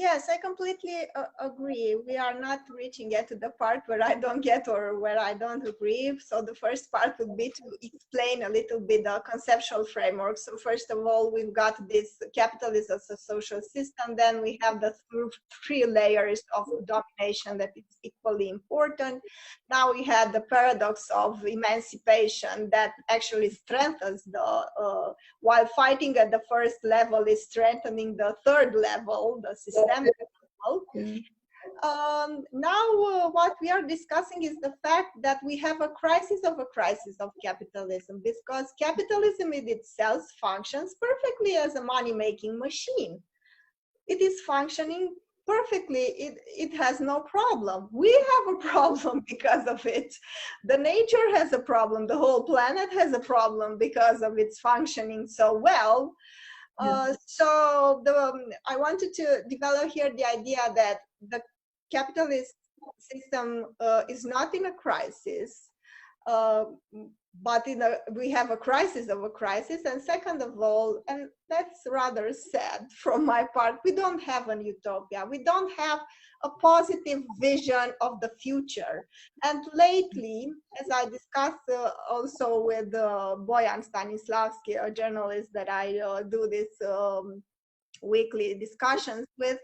Yes, I completely agree. We are not reaching yet to the part where I don't get or where I don't agree. So the first part would be to explain a little bit the conceptual framework. So first of all, we've got this capitalism as a social system. Then we have the three layers of domination that is equally important. Now we had the paradox of emancipation that actually strengthens the while fighting at the first level is strengthening the third level, the systemic level. Now what we are discussing is the fact that we have a crisis of capitalism, because capitalism in itself functions perfectly as a money-making machine. It is functioning perfectly. It has no problem. We have a problem because of it. The nature has a problem. The whole planet has a problem because of its functioning so well. I wanted to develop here the idea that the capitalist system is not in a crisis, uh, but we have a crisis of a crisis. And second of all, and that's rather sad from my part, we don't have an utopia. We don't have a positive vision of the future. And lately, as I discussed also with Bojan Stanislavski, a journalist that I do this weekly discussions with,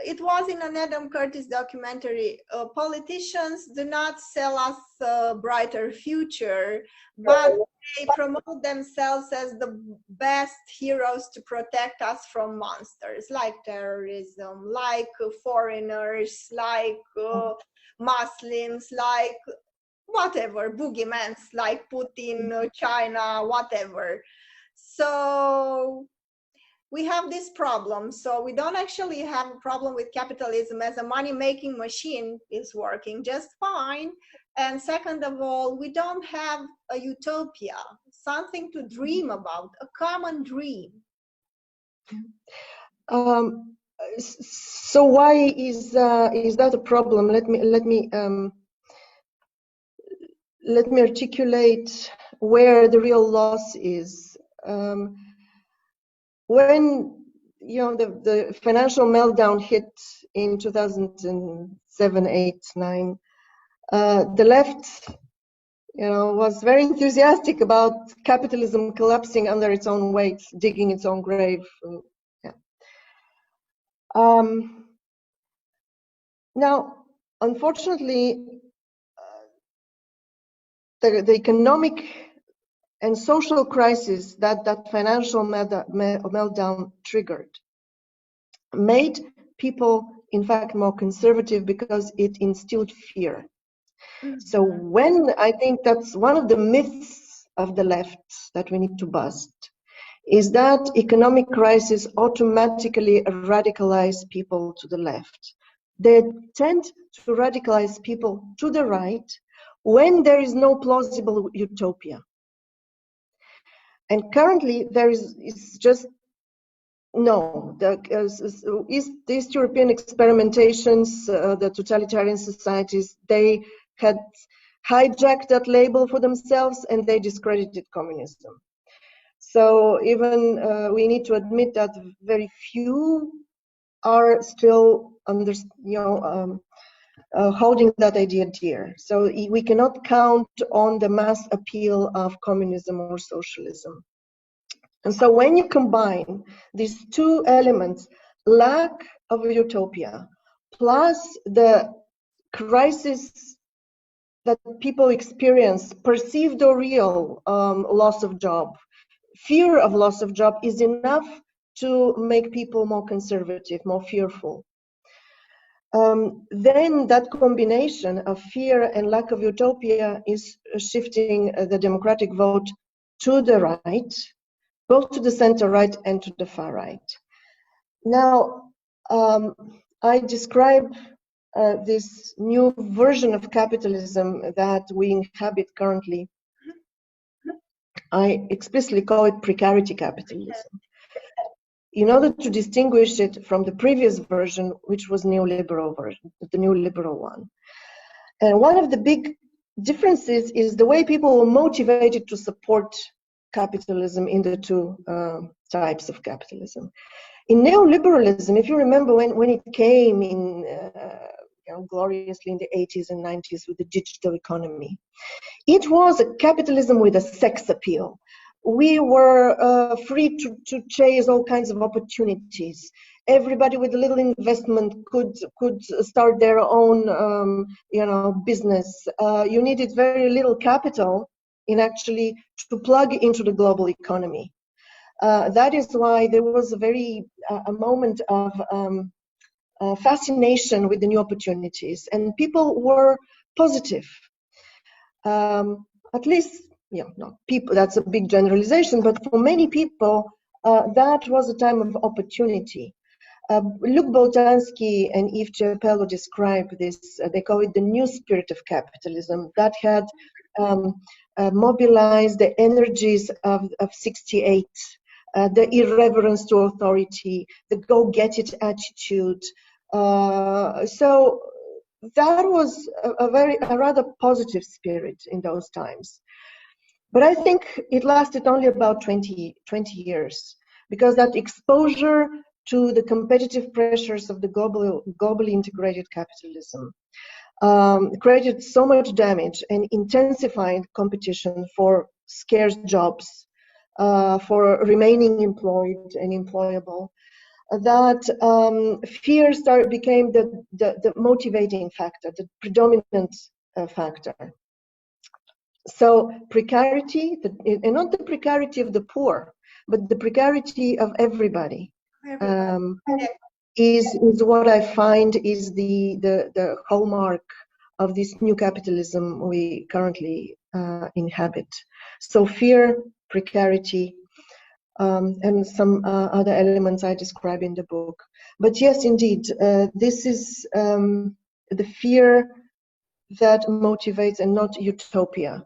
it was in an Adam Curtis documentary. Politicians do not sell us a brighter future, but they promote themselves as the best heroes to protect us from monsters like terrorism, like foreigners, like Muslims, like whatever, boogeymans like Putin, China, whatever. So we have this problem. So we don't actually have a problem with capitalism as a money-making machine is working just fine. And second of all, we don't have a utopia, something to dream about, a common dream. So why is that a problem? Let me articulate where the real loss is. When the financial meltdown hit in 2007, 8, 9, the left was very enthusiastic about capitalism collapsing under its own weight, digging its own grave. Now, unfortunately, the economic and social crisis that financial meltdown triggered made people, in fact, more conservative because it instilled fear. So I think that's one of the myths of the left that we need to bust, is that economic crisis automatically radicalize people to the left. They tend to radicalize people to the right when there is no plausible utopia. And currently there is just no. The East European experimentations, the totalitarian societies, they had hijacked that label for themselves and they discredited communism. So even we need to admit that very few are still holding that idea dear. So we cannot count on the mass appeal of communism or socialism. And so when you combine these two elements, lack of utopia, plus the crisis that people experience, perceived or real, loss of job, fear of loss of job is enough to make people more conservative, more fearful. Then that combination of fear and lack of utopia is shifting the democratic vote to the right, both to the center right and to the far right. Now, I describe this new version of capitalism that we inhabit currently. I explicitly call it precarity capitalism, in order to distinguish it from the previous version, which was neoliberal version, the neoliberal one. And one of the big differences is the way people were motivated to support capitalism in the two types of capitalism. In neoliberalism, if you remember when it came in gloriously in the 80s and 90s with the digital economy, it was a capitalism with a sex appeal. We were free to chase all kinds of opportunities. Everybody with a little investment could start their own business. You needed very little capital in actually to plug into the global economy. That is why there was a moment of fascination with the new opportunities, and people were positive. At least, not people, that's a big generalization, but for many people, that was a time of opportunity. Luc Boltanski and Yves Chiapello describe this, they call it the new spirit of capitalism that had mobilized the energies of 68, the irreverence to authority, the go-get-it attitude. So that was a rather positive spirit in those times. But I think it lasted only about 20 years, because that exposure to the competitive pressures of the globally integrated capitalism created so much damage and intensified competition for scarce jobs, for remaining employed and employable, that fear became the motivating factor, the predominant factor. So precarity, and not the precarity of the poor, but the precarity of everybody, is what I find is the hallmark of this new capitalism we currently inhabit. So fear, precarity, and some other elements I describe in the book. But yes, indeed, this is the fear that motivates and not utopia.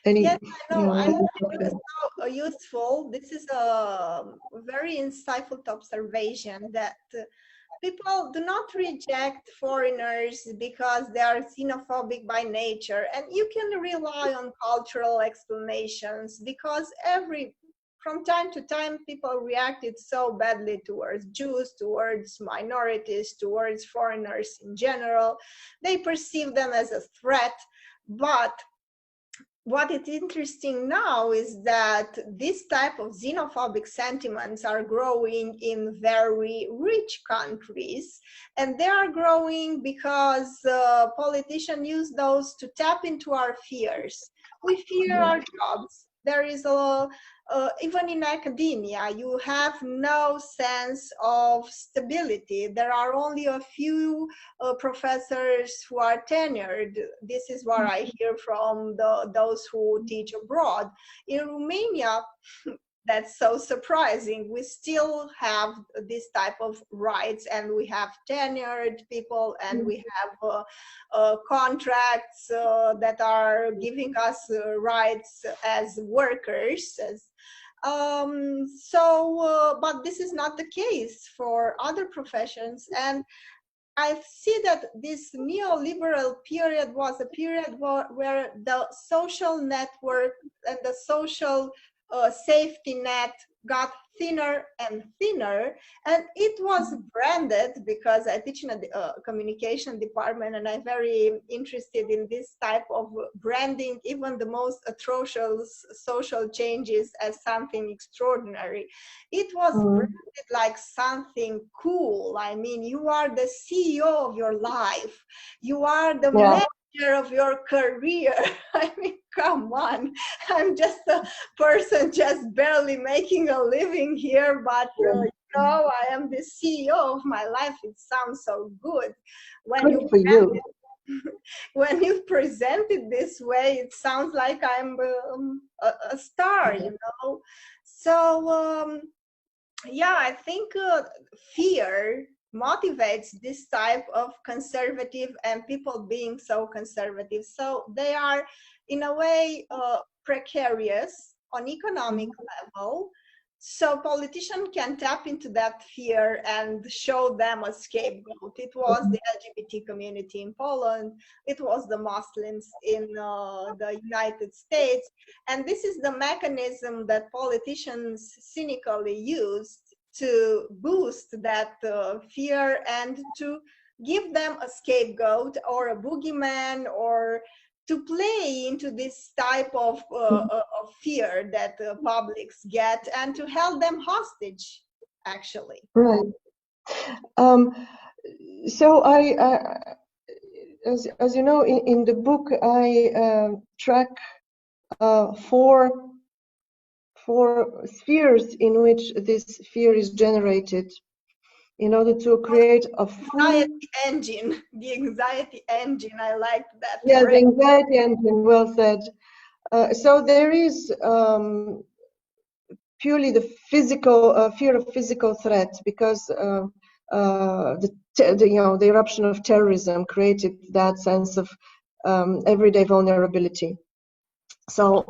Yes, I know. I know it's so useful. This is a very insightful observation that people do not reject foreigners because they are xenophobic by nature, and you can rely on cultural explanations because from time to time people reacted so badly towards Jews, towards minorities, towards foreigners in general. They perceive them as a threat. But what is interesting now is that this type of xenophobic sentiments are growing in very rich countries, and they are growing because politicians use those to tap into our fears. We fear our jobs. There is even in academia, you have no sense of stability. There are only a few professors who are tenured. This is what I hear from those who teach abroad. In Romania, that's so surprising. We still have this type of rights, and we have tenured people, and we have contracts that are giving us rights as workers. But this is not the case for other professions. And I see that this neoliberal period was a period where the social network and the social safety net got thinner and thinner, and it was branded, because I teach in a communication department, and I'm very interested in this type of branding, even the most atrocious social changes, as something extraordinary. It was branded like something cool. I mean, you are the CEO of your life. You are the manager of your career. I mean, come on. I'm just a person just barely making a living here, but I am the CEO of my life. It sounds so good. When you present it this way, it sounds like I'm a star, So I think fear motivates this type of conservative, and people being so conservative. So they are, in a way, precarious on economic level. So politicians can tap into that fear and show them a scapegoat. It was the LGBT community in Poland. It was the Muslims in the United States. And this is the mechanism that politicians cynically used to boost that fear and to give them a scapegoat or a boogeyman, or to play into this type of fear that publics get, and to hold them hostage, actually. Right. So as you know, in the book, I track four spheres in which this fear is generated, in order to create a full anxiety engine. The anxiety engine, I like that. Yeah, the anxiety engine, well said. So there is purely the physical fear of physical threat, because the eruption of terrorism created that sense of everyday vulnerability. So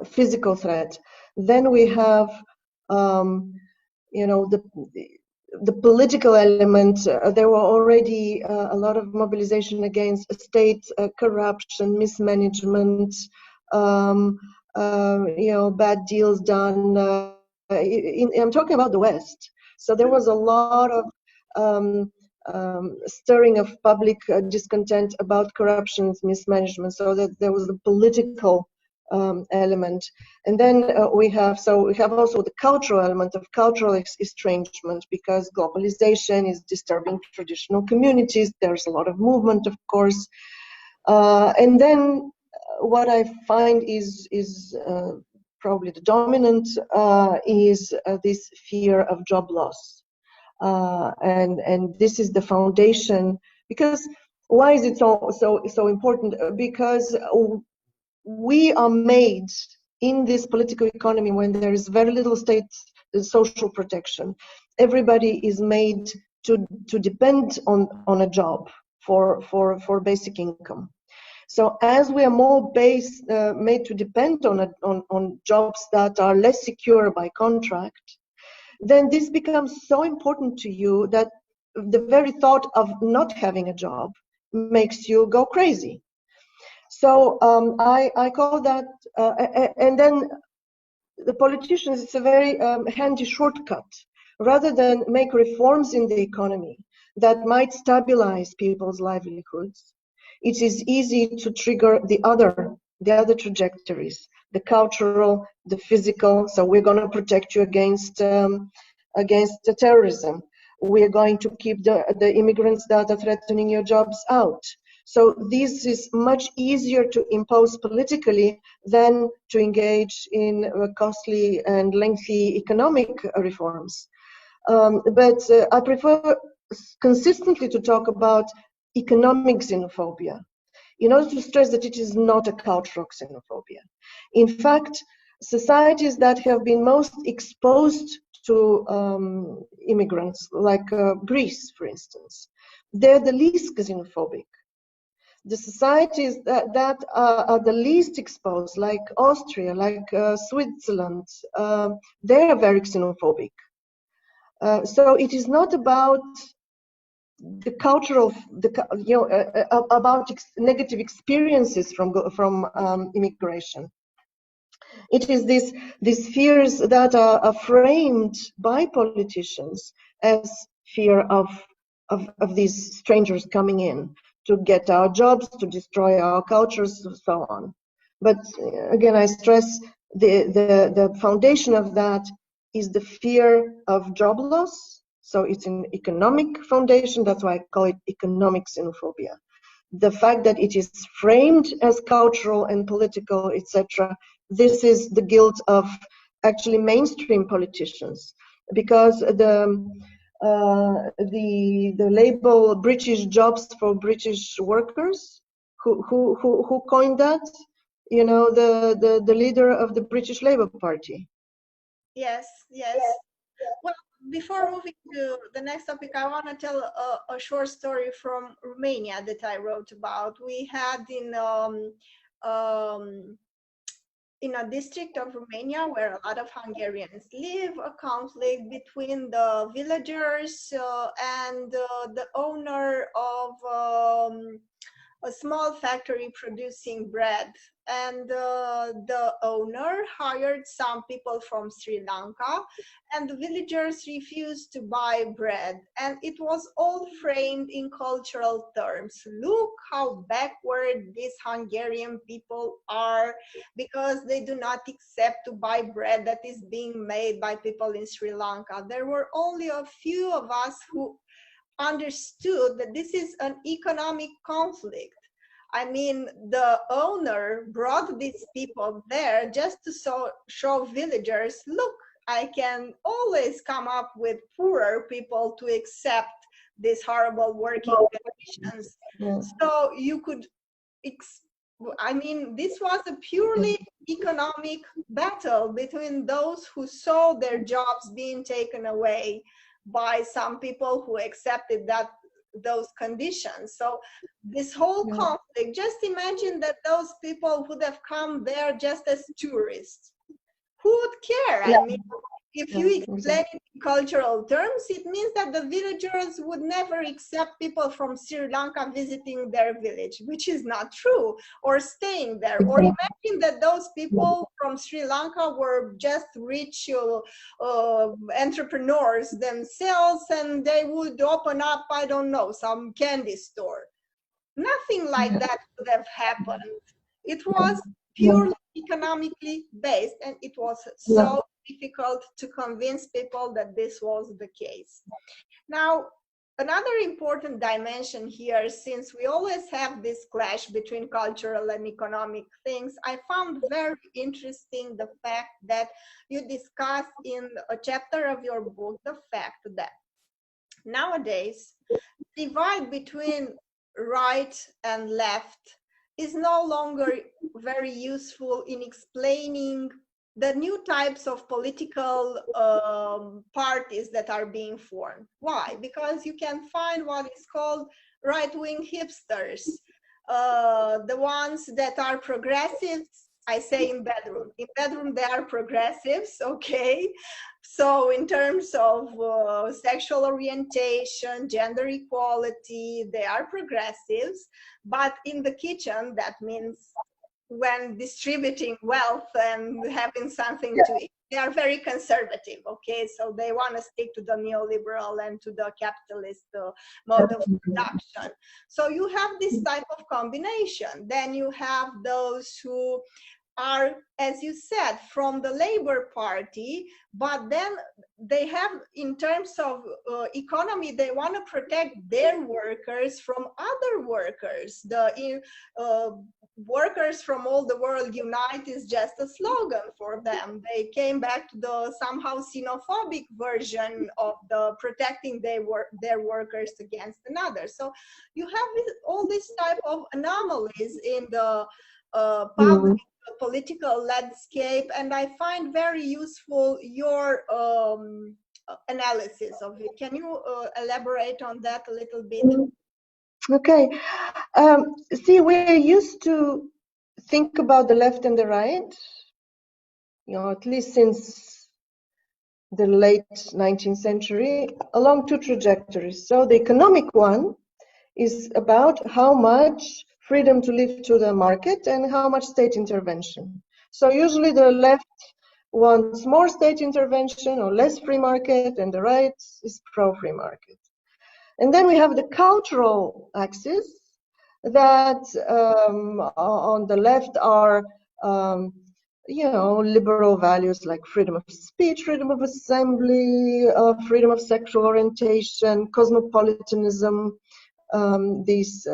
physical threat. Then we have the political element. There were already a lot of mobilization against state corruption, mismanagement, bad deals done. I'm talking about the West. So there was a lot of stirring of public discontent about corruptions, mismanagement. So that there was the political element. And then we have also the cultural element of cultural estrangement, because globalization is disturbing traditional communities. There's a lot of movement, of course. And then what I find is probably the dominant is this fear of job loss. And this is the foundation, because why is it so important? Because we are made in this political economy, when there is very little state social protection, everybody is made to depend on a job for basic income. So as we are more made to depend on jobs that are less secure by contract, then this becomes so important to you that the very thought of not having a job makes you go crazy. So I call that, and then the politicians, it's a very handy shortcut. Rather than make reforms in the economy that might stabilize people's livelihoods, it is easy to trigger the other trajectories, the cultural, the physical. So we're going to protect you against the terrorism. We're going to keep the immigrants that are threatening your jobs out. So this is much easier to impose politically than to engage in costly and lengthy economic reforms. But I prefer consistently to talk about economic xenophobia, in order to stress that it is not a cultural xenophobia. In fact, societies that have been most exposed to immigrants, like Greece, for instance, they're the least xenophobic. The societies that are the least exposed, like Austria, like Switzerland, they are very xenophobic. So it is not about the cultural, about negative experiences from immigration. It is these fears that are framed by politicians as fear of these strangers coming in to get our jobs, to destroy our cultures, and so on. But again, I stress the foundation of that is the fear of job loss. So it's an economic foundation. That's why I call it economic xenophobia. The fact that it is framed as cultural and political, etc., this is the guilt of actually mainstream politicians, because the label British jobs for British workers, who coined that? You know, the leader of the British Labour Party. Yes. Well, before moving to the next topic, I want to tell a short story from Romania that I wrote about. We had in in a district of Romania where a lot of Hungarians live, a conflict between the villagers and the owner of a small factory producing bread. And the owner hired some people from Sri Lanka, and the villagers refused to buy bread. And it was all framed in cultural terms. Look how backward these Hungarian people are, because they do not accept to buy bread that is being made by people in Sri Lanka. There were only a few of us who understood that this is an economic conflict. I mean, the owner brought these people there just to show villagers, look, I can always come up with poorer people to accept these horrible working conditions. Yeah. So you could, I mean, this was a purely economic battle between those who saw their jobs being taken away by some people who accepted those conditions. So this whole conflict, just imagine that those people would have come there just as tourists. Who would care? I mean, if you explain it in cultural terms, it means that the villagers would never accept people from Sri Lanka visiting their village, which is not true, or staying there. Or imagine that those people from Sri Lanka were just rich entrepreneurs themselves, and they would open up, I don't know, some candy store. Nothing like that would have happened. It was purely economically based, and it was so difficult to convince people that this was the case. Now, another important dimension here, since we always have this clash between cultural and economic things, I found very interesting the fact that you discuss in a chapter of your book the fact that nowadays divide between right and left is no longer very useful in explaining the new types of political parties that are being formed. Why? Because you can find what is called right-wing hipsters, the ones that are progressives. I say in bedroom. In bedroom, they are progressives, okay? So in terms of sexual orientation, gender equality, they are progressives. But in the kitchen, that means when distributing wealth and having something to eat, they are very conservative, okay? So they want to stick to the neoliberal and to the capitalist mode of production. So you have this type of combination. Then you have those who are, as you said, from the Labour Party, but then they have, in terms of economy, they want to protect their workers from other workers. The workers from all the world unite is just a slogan for them. They came back to the somehow xenophobic version of the protecting their workers against another. So you have all this type of anomalies in the public political landscape, and I find very useful your analysis of it. Can you elaborate on that a little bit? Okay. See, we're used to think about the left and the right, at least since the late 19th century, along two trajectories. So the economic one is about how much freedom to live to the market and how much state intervention. So usually the left wants more state intervention or less free market, and the right is pro-free market. And then we have the cultural axis that on the left are liberal values like freedom of speech, freedom of assembly, freedom of sexual orientation, cosmopolitanism, these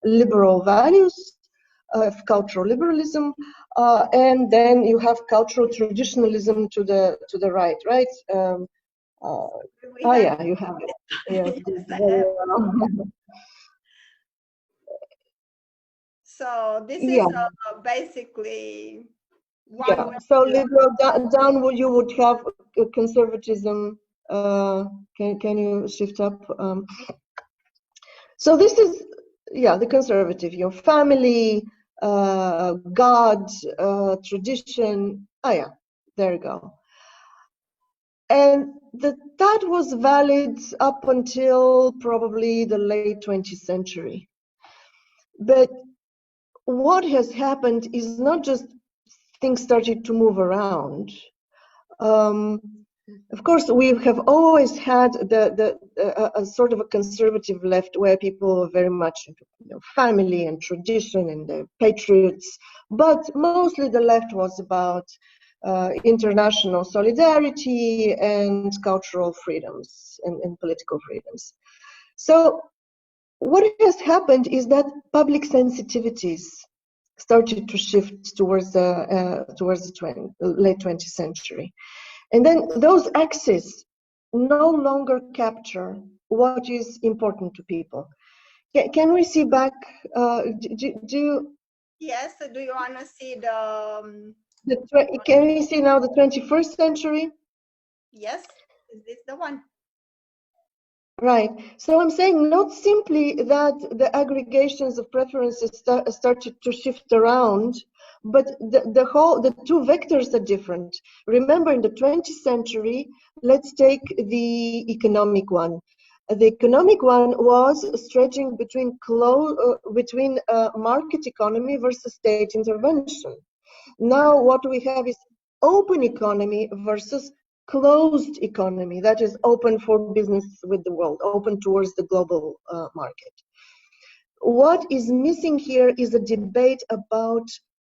liberal values of cultural liberalism, and then you have cultural traditionalism to the right, right? Yeah, you have it. Yes. So this is basically one way. So liberal down, you would have conservatism. Can you shift up? So this is the conservative, your family, God, tradition. Oh yeah, there you go. And that was valid up until probably the late 20th century. But what has happened is not just things started to move around. Of course, we have always had a sort of a conservative left where people are very much into family and tradition and the patriots, but mostly the left was about international solidarity and cultural freedoms and political freedoms. So what has happened is that public sensitivities started to shift towards the late 20th century. And then those axes no longer capture what is important to people. Can we see back? Do you? Yes. So do you want to see the? Can we see now the 21st century? Yes. Is this the one? Right. So I'm saying not simply that the aggregations of preferences started to shift around, but the two vectors are different. Remember, in the 20th century, let's take the economic one. The economic one was stretching between market economy versus state intervention. Now what we have is open economy versus closed economy, that is open for business with the world, open towards the global market. What is missing here is a debate about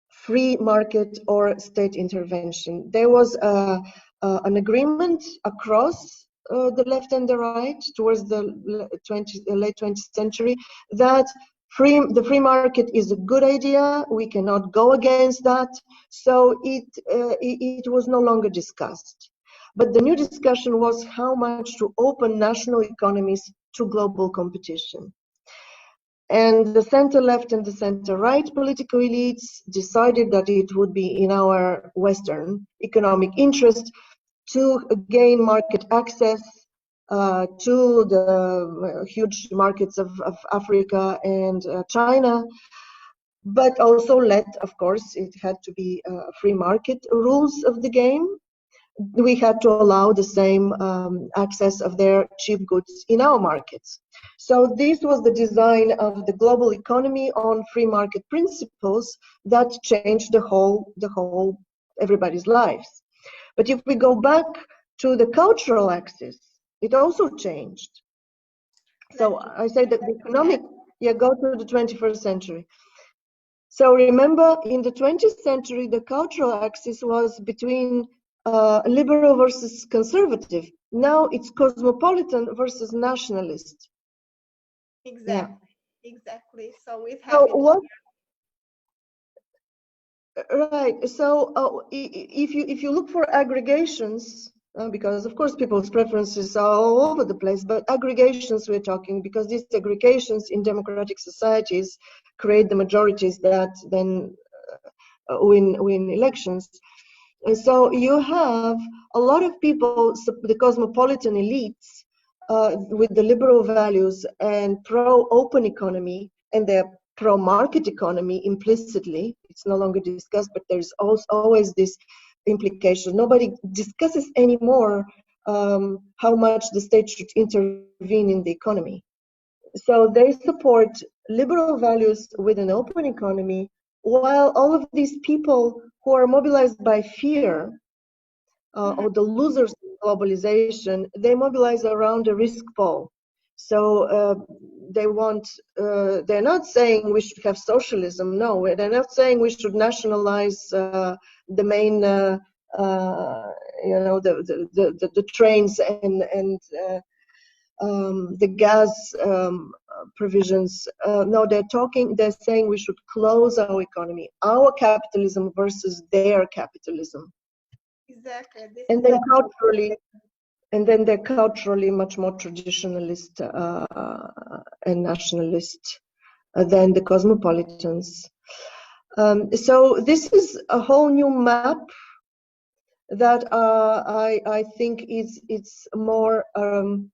free market or state intervention. There was an agreement across the left and the right towards the late 20th century that the free market is a good idea. We cannot go against that. So it was no longer discussed. But the new discussion was how much to open national economies to global competition. And the center left and the center right political elites decided that it would be in our Western economic interest to gain market access to the huge markets of Africa and China, but also of course, it had to be free market rules of the game. We had to allow the same access of their cheap goods in our markets. So this was the design of the global economy on free market principles that changed the whole everybody's lives. But if we go back to the cultural axis, it also changed. So I say that the economic, go to the 21st century. So remember, in the 20th century, the cultural axis was between liberal versus conservative. Now it's cosmopolitan versus nationalist. Exactly. Yeah. Exactly. So we've had right. So if you look for aggregations, because of course people's preferences are all over the place, but aggregations we're talking, because these aggregations in democratic societies create the majorities that then win elections. And so you have a lot of people, the cosmopolitan elites, with the liberal values and pro-open economy, and they're pro-market economy implicitly. It's no longer discussed, but there's always this implication. Nobody discusses anymore how much the state should intervene in the economy. So they support liberal values with an open economy, while all of these people who are mobilized by fear or the losers of globalization, they mobilize around a risk pole. So they want, they're not saying we should have socialism, no, they're not saying we should nationalize the main, the trains and the gas provisions. No, they're saying we should close our economy, our capitalism versus their capitalism. Exactly. And then they're culturally much more traditionalist and nationalist than the cosmopolitans. So this is a whole new map that I think it's more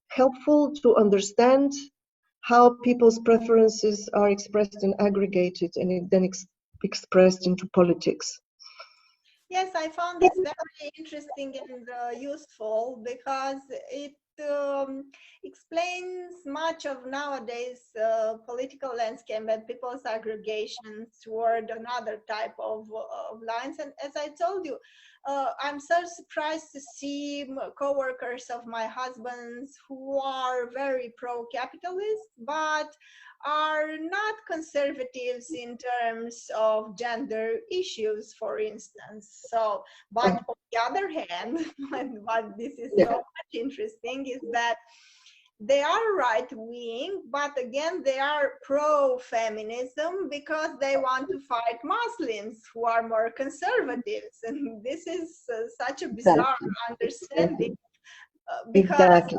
helpful to understand how people's preferences are expressed and aggregated, and then expressed into politics. Yes, I found this very interesting and useful because it explains much of nowadays political landscape and people's aggregations toward another type of lines. And as I told you, I'm so surprised to see co-workers of my husband's who are very pro-capitalist, but are not conservatives in terms of gender issues, for instance. So, but on the other hand, and what this is so much interesting is that they are right wing, but again, they are pro feminism because they want to fight Muslims who are more conservatives. And this is such a bizarre understanding because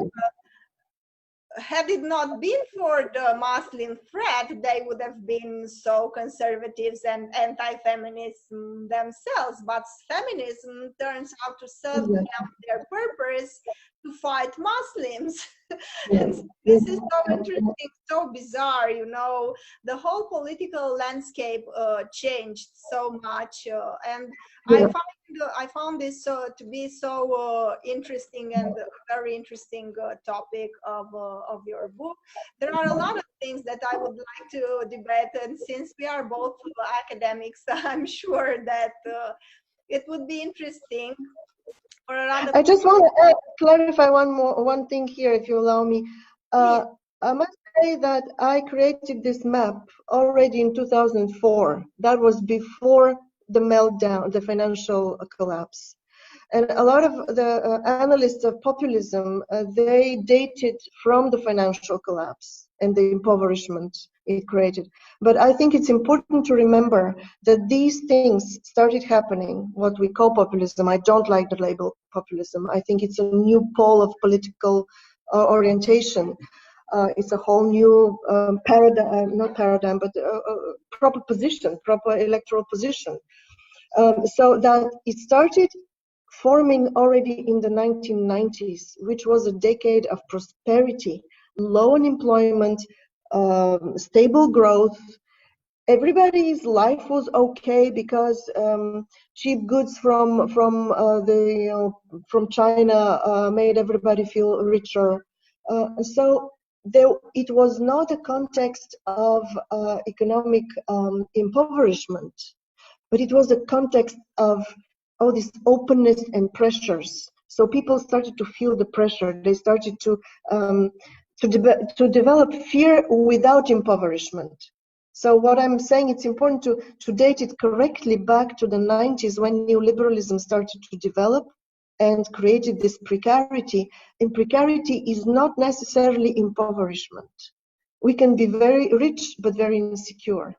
had it not been for the Muslim threat, they would have been so conservatives and anti-feminism themselves. But feminism turns out to serve them their purpose to fight Muslims. And this is so interesting, so bizarre, you know, the whole political landscape changed so much. And I found this to be so interesting and a very interesting topic of your book. There are a lot of things that I would like to debate, and since we are both academics, I'm sure that it would be interesting. I just want to clarify one thing here, if you allow me. I must say that I created this map already in 2004. That was before the meltdown, the financial collapse. And a lot of the analysts of populism, they dated from the financial collapse and the impoverishment it created. But I think it's important to remember that these things started happening, what we call populism. I don't like the label populism. I think it's a new pole of political orientation. It's a whole new paradigm, not paradigm, but proper position, proper electoral position. So that it started forming already in the 1990s, which was a decade of prosperity, low unemployment, stable growth. Everybody's life was okay because cheap goods from China made everybody feel richer. So it was not a context of economic impoverishment, but it was a context of all this openness and pressures. So people started to feel the pressure. They started to develop fear without impoverishment. So what I'm saying, it's important to date it correctly back to the 90s when neoliberalism started to develop and created this precarity. And precarity is not necessarily impoverishment. We can be very rich but very insecure.